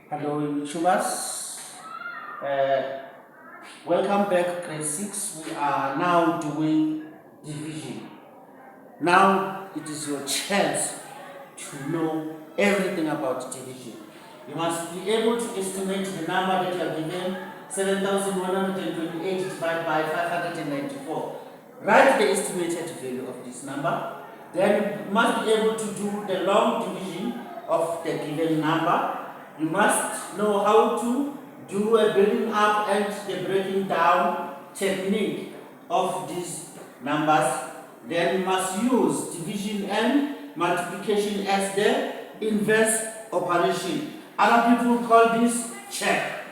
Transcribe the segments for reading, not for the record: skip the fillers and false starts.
Hello YouTubers, uh, welcome back grade 6. We are now doing division. Now it is your chance to know everything about division. You must be able to estimate the number that you are given, 7,128 divided by 594. Write the estimated value of this number. Then you must be able to do the long division of the given number. You must know how to do a building up and the breaking down technique of these numbers. Then you must use division and multiplication as the inverse operation. Other people call this check.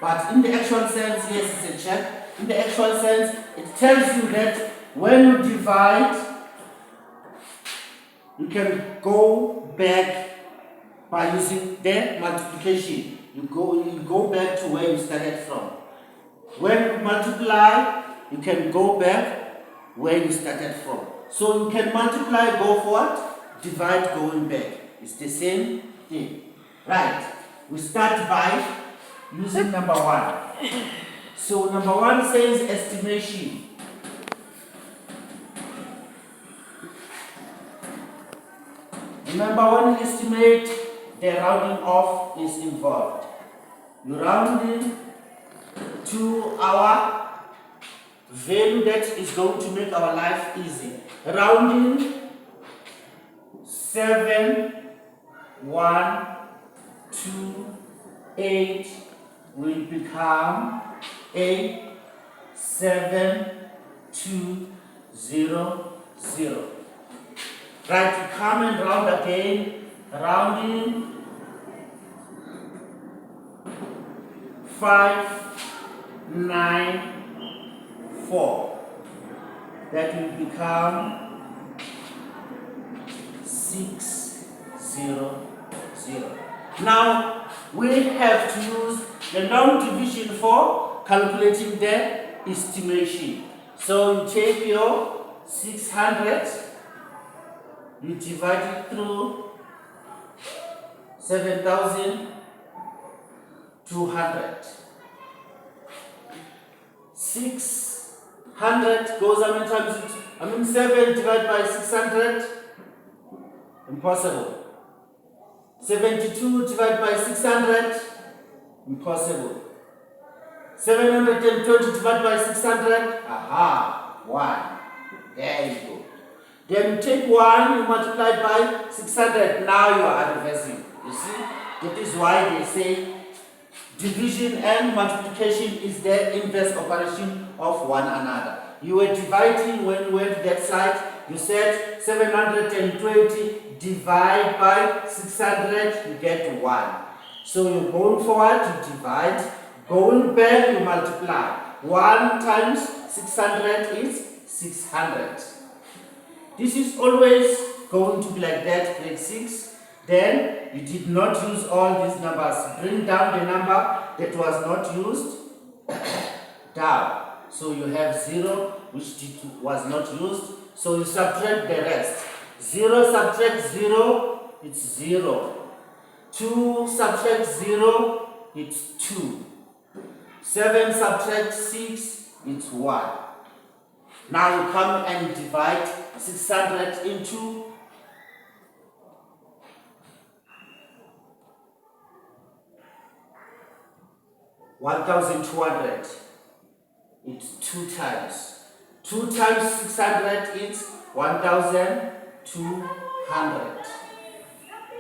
But in the actual sense, yes, it's a check. In the actual sense, it tells you that when you divide, you can go back by using the multiplication. You go back to where you started from. When you multiply, you can go back where you started from. So you can multiply, go forward, divide, going back. It's the same thing. Right. We start by using number 1. So number 1 says estimation. Remember, when you estimate, the rounding off is involved. You round in to our value that is going to make our life easy. Rounding 7, 1, 2, 8 will become 8, 7, 2, 0, 0. Right, you come and round again, rounding 5, 9, 4. That will become 6, 0, 0. Now we have to use the long division for calculating the estimation. So you take your 600, you divide it through 7,200. 600 goes how many times? 7 divided by 600. Impossible. 72 divided by 600. Impossible. 720 divided by 600. Aha, 1. There you go. Then you take 1, you multiply it by 600. Now you are reversing. You see? That is why they say division and multiplication is the inverse operation of one another. You were dividing when you went to that side. You said 720 divide by 600, you get 1. So you're going forward, you divide. Going back, you multiply. 1 times 600 is 600. This is always going to be like that, grade 6. Then you did not use all these numbers. Bring down the number that was not used down. So you have 0 which was not used. So you subtract the rest. 0 subtract 0, it's 0. 2 subtract 0, it's 2. 7 subtract 6, it's 1. Now you come and divide 600 into 1,200. It's 2 times. 2 times 600 is 1,200.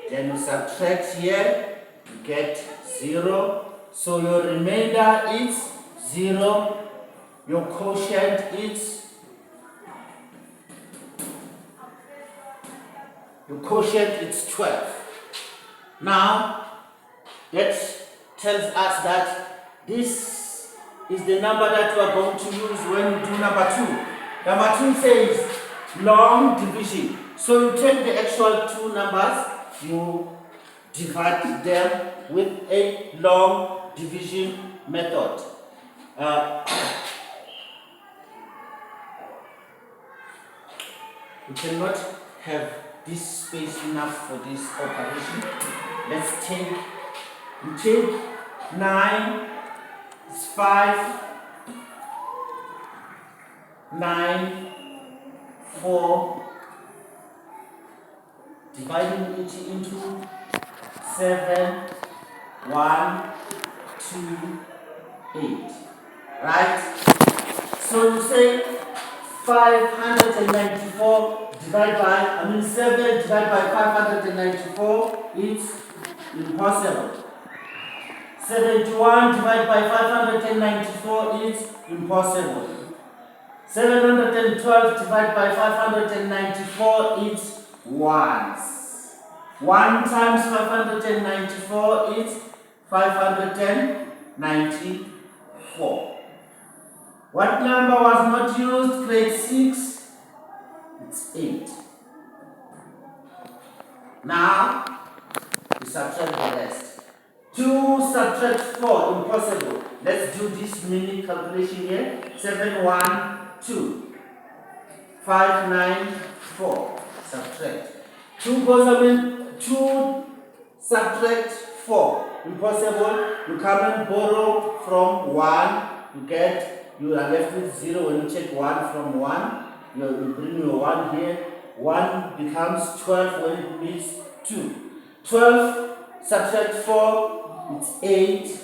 Then you subtract here, you get 0. So your remainder is 0. Your quotient is 12. Now that tells us that this is the number that we are going to use when we do number 2. Number 2 says long division. So you take the actual 2 numbers, you divide them with a long division method. You cannot have this space enough for this operation. Let's take, you take 9, it's 5, 9, 4, dividing it into 7, 1, 2, 8. Right? So you say 594 divided by, 7 divided by 594, it's impossible. 71 divided by 594 is impossible. 712 divided by 594 is ones. 1 times 594 is 594. What number was not used? Grade 6. It's 8. Now, we subtract the rest. 2 subtract 4, impossible. Let's do this mini calculation here. 7, 1, 2. 5, 9, 4. Subtract. 2 goes, 2 subtract 4. Impossible. You come and borrow from 1. You are left with 0. When you take 1 from 1, you bring your 1 here. 1 becomes 12 when it meets 2. 12 subtract 4, it's 8.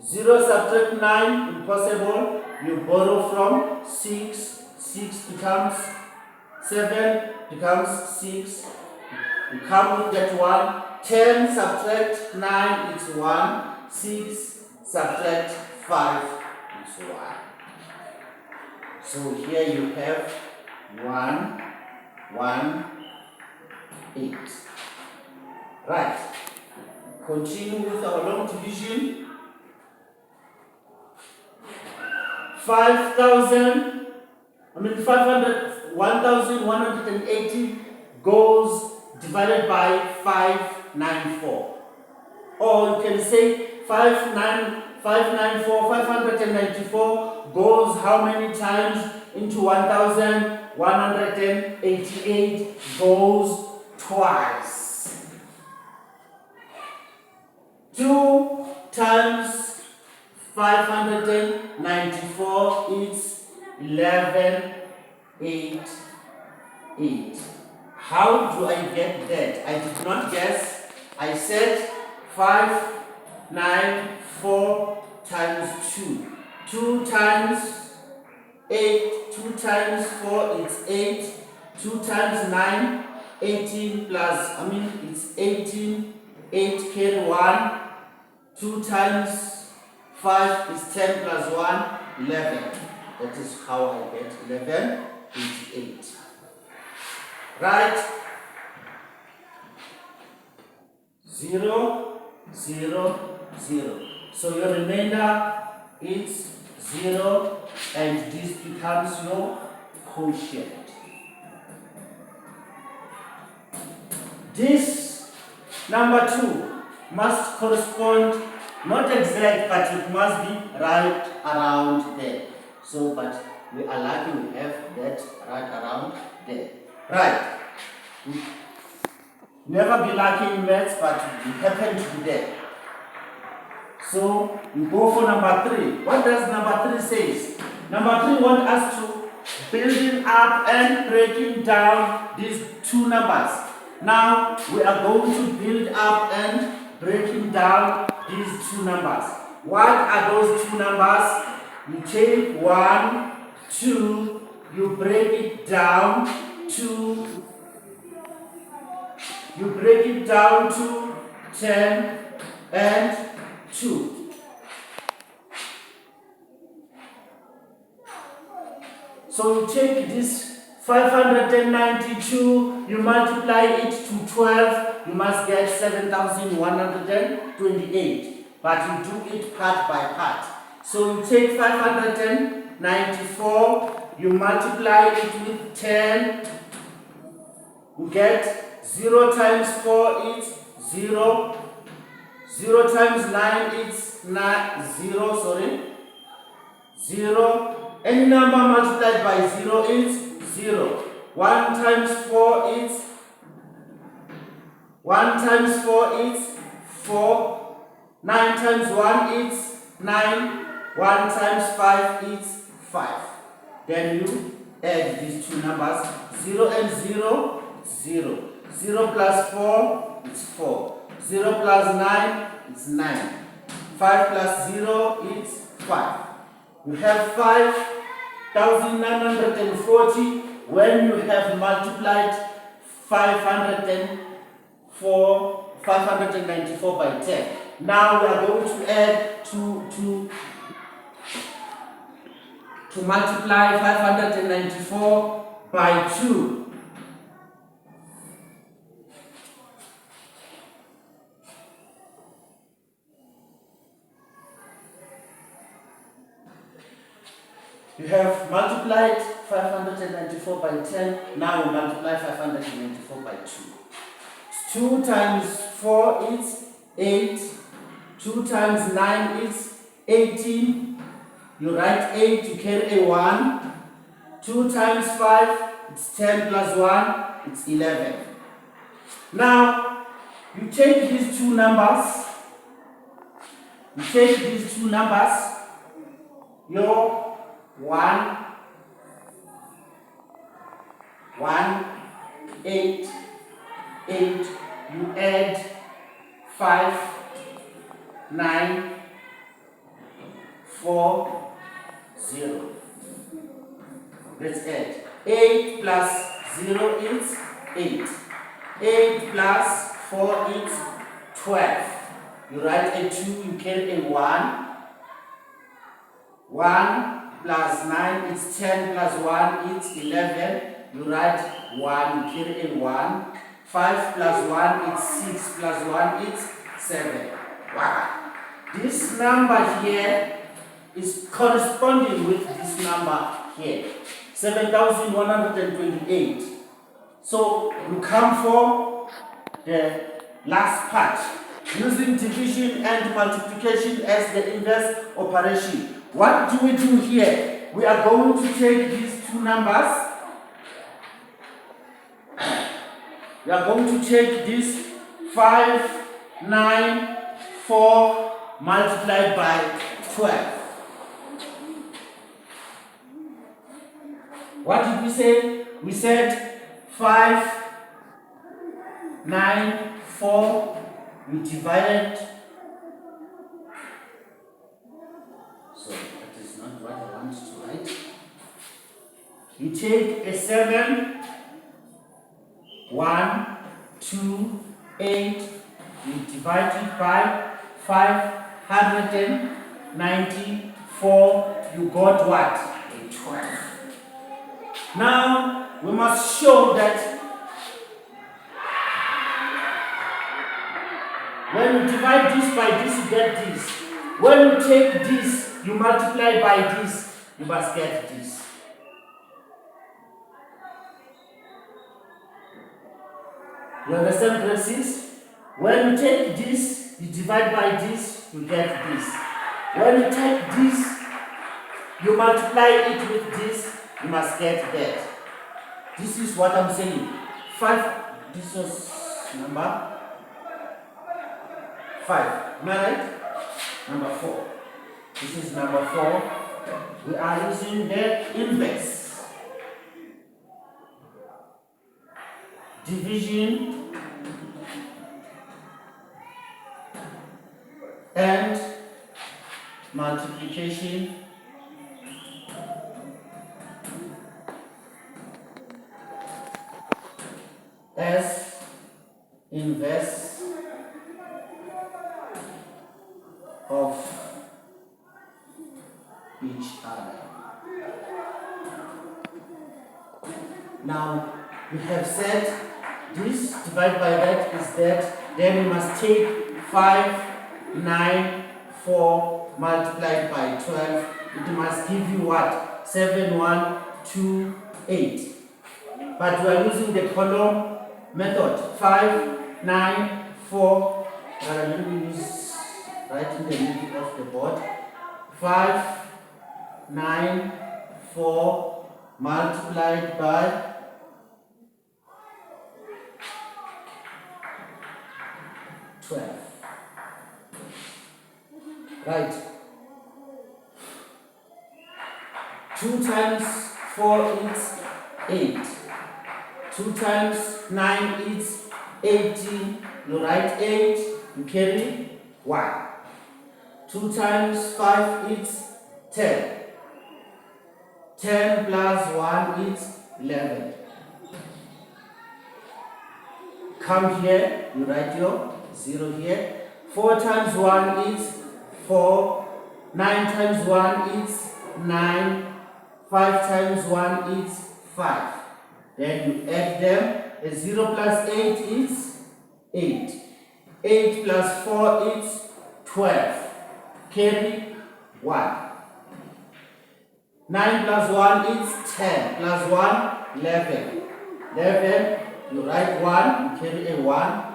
0 subtract 9, impossible. You borrow from 6. 6 becomes 7, becomes 6. You come with that 1. 10 subtract 9, it's 1. 6 subtract 5, it's 1. So here you have 1, 1, 8. Right. Continue with our long division. 1180 goes divided by 594. Or you can say 594 goes how many times into 1188? Goes twice. 2 times 594 is 1188. How do I get that? I did not guess. I said 594 times 2. 2 times 8, 2 times 4, it's 8. 2 times 9, 18 plus, it's 18. 8 carry 1. 2 times 5 is 10 plus 1, 11. That is how I get 1188. Right? 0, 0, 0. So your remainder is 0 and this becomes your quotient. This number 2 must correspond, not exact, but it must be right around there. So, but we are lucky we have that right around there. Right. Never be lucky in maths, but we happen to be there. So, we go for number 3. What does number 3 say? Number 3 wants us to building up and breaking down these two numbers. Now, we are going to build up and breaking down these two numbers. What are those two numbers? You take 1, 2, you break it down to, you break it down to 10 and 2. So you take this 592, you multiply it to 12, you must get 7,128. But you do it part by part. So you take 594, you multiply it with 10, you get 0 times 4 is 0, 0 times 9 is 0. Any number multiplied by 0 is 0. 1 times 4 is 1 times 4 is 4. 9 times 1 is 9. 1 times 5 is 5. Then you add these two numbers. 0 and 0, 0. 0 plus 4 is 4. 0 plus 9 is 9. 5 plus 0 is 5. You have 5,940 when you have multiplied 594 by 10. Now we are going to add to multiply 594 by 2. You have multiplied 594 by 10. Now we multiply 594 by 2. 2 times 4 is 8. 2 times 9 is 18. You write 8, you carry a 1. 2 times 5, it's 10 plus 1, it's 11. Now, you take these two numbers. Your 1, 8, 8. You add 5, 9, 4, 0. Let's add. 8 plus 0 is 8. 8 plus 4 is 12. You write a 2, you carry a 1. 1 plus 9 is 10 plus 1 is 11. You write 1, you carry a 1. 5 plus 1 is 6 plus 1 is 7. Wow. This number here is corresponding with this number here, 7,128. So you come for the last part, using division and multiplication as the inverse operation. What do we do here? We are going to take these two numbers. We are going to take this 594 multiplied by 12. What did we say? We said 594. We divided. So that is not what I want to write. You take a 7, 1, 2, 8. You divide it by 594. You got what? A 12. Now, we must show that when you divide this by this, you get this. When you take this, you multiply by this, you must get this. You understand, Francis? When you take this, you divide by this, you get this. When you take this, you multiply it with this, you must get that. This is what I'm saying. 5, this was number 5. Am I right? Number 4. This is number 4. We are using the inverse. Division and multiplication as inverse of each other. Now we have said this divided by that is that, then we must take 594 multiplied by 12. It must give you what? 7128. But we are using the column method. 594. Let me use right in the middle of the board. 594 multiplied by 12. Right. 2 times 4 is 8. 2 times 9 is 18. You write 8, you carry 1. 2 times 5 is 10. 10 plus 1 is 11. Come here, you write your 0 here. 4 times 1 is 4. 9 times 1 is 9. 5 times 1 is 5. Then you add them. 0 plus 8 is 8. 8 plus 4 is 12. Carry 1. 9 plus 1 is 10. Plus 1, 11. 11, you write 1, you carry a 1.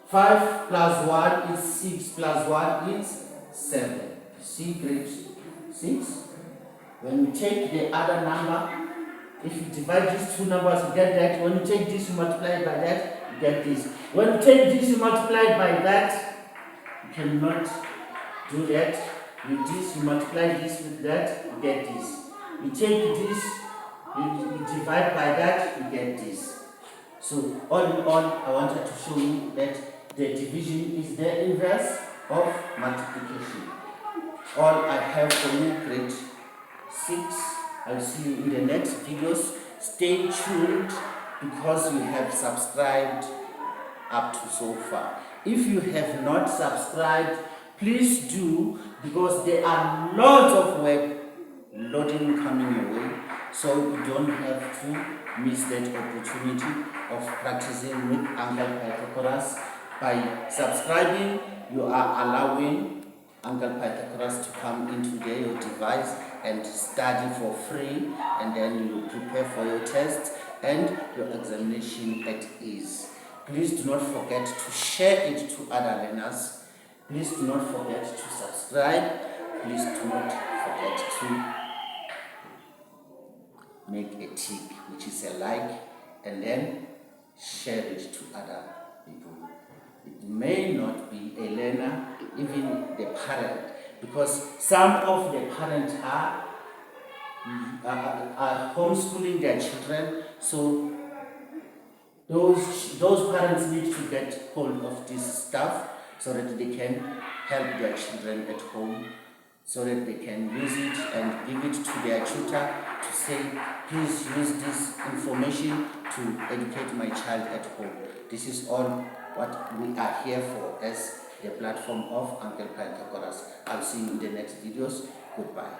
5 plus 1 is 6. Plus 1 is 7. See, grade 6. When you take the other number, if you divide these two numbers, you get that. When you take this, you multiply it by that, you get this. When you take this, you multiply it by that, you cannot do that. With this, you multiply this with that, you get this. You take this, you divide by that, you get this. So, all in all, I wanted to show you that the division is the inverse of multiplication. All I have for you, grade 6. I'll see you in the next videos. Stay tuned because you have subscribed up to so far. If you have not subscribed, please do, because there are lots of work loading coming your way, so you don't have to miss that opportunity of practicing with Uncle Pythagoras. By subscribing, you are allowing Uncle Pythagoras to come into your device and study for free, and then you prepare for your test and your examination at ease. Please do not forget to share it to other learners. Please do not forget to subscribe. Please do not forget to make a tick, which is a like, and then share it to other people. It may not be a learner, even the parent, because some of the parents are homeschooling their children, so those parents need to get hold of this stuff so that they can help their children at home, so that they can use it and give it to their tutor to say, please use this information to educate my child at home. This is all what we are here for as the platform of Uncle Pythagoras. I'll see you in the next videos. Goodbye.